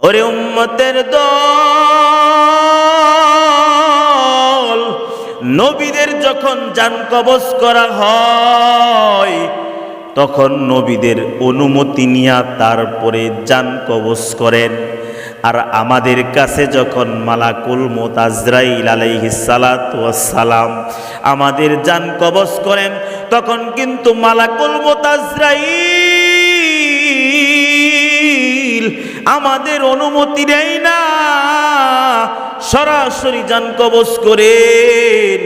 ওরে উম্মতের দল, নবীদের যখন জান কবজ করা হয় তখন নবীদের অনুমতি নিয়ে তারপরে জান কবজ করেন। আর আমাদের কাছে যখন মালাকুল মউত আজরাইল আলাইহিস সালাতু ওয়াস সালাম আমাদের জান কবজ করেন, তখন কিন্তু মালাকুল মউত আজরাইল আমাদের অনুমতি দেয় না, সরাসরি জান কবজ করেন।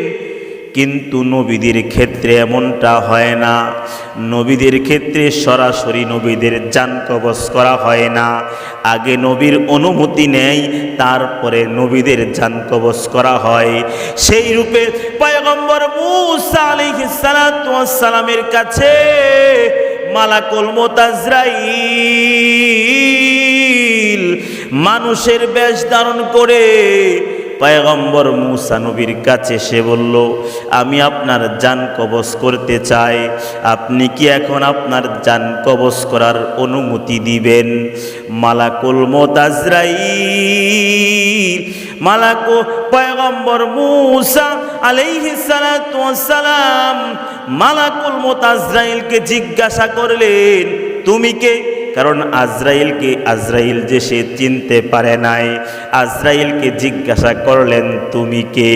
কিন্তু নবীদের ক্ষেত্রে এমনটা হয় না। নবীদের ক্ষেত্রে সরাসরি নবীদের জান কবজ করা হয় না, আগে নবীর অনুমতি নেয়, তারপরে নবীদের জান কবজ করা হয়। সেই রূপে পয়গম্বর মূসা আলাইহিস সালাতু ওয়াস সালামের কাছে মালাকুল মউত আজরাইল মানুষের বেশ ধারণ করে পয়গম্বর মূসা নবীর কাছে সে বলল, আমি আপনার জান কবজ করতে চাই, আপনি কি এখন আপনার জান কবজ করার অনুমতি দিবেন? মালাকুল মউত আজরাইল পয়গম্বর মূসা আলাইহিস সালাতু ওয়াস সালাম মালাকুল মউত আজরাইলকে জিজ্ঞাসা করলেন, তুমি কে? কারণ আজরাইল যে সে চিনতে পারে নাই, আজরাইলকে জিজ্ঞাসা করলেন, তুমি কে?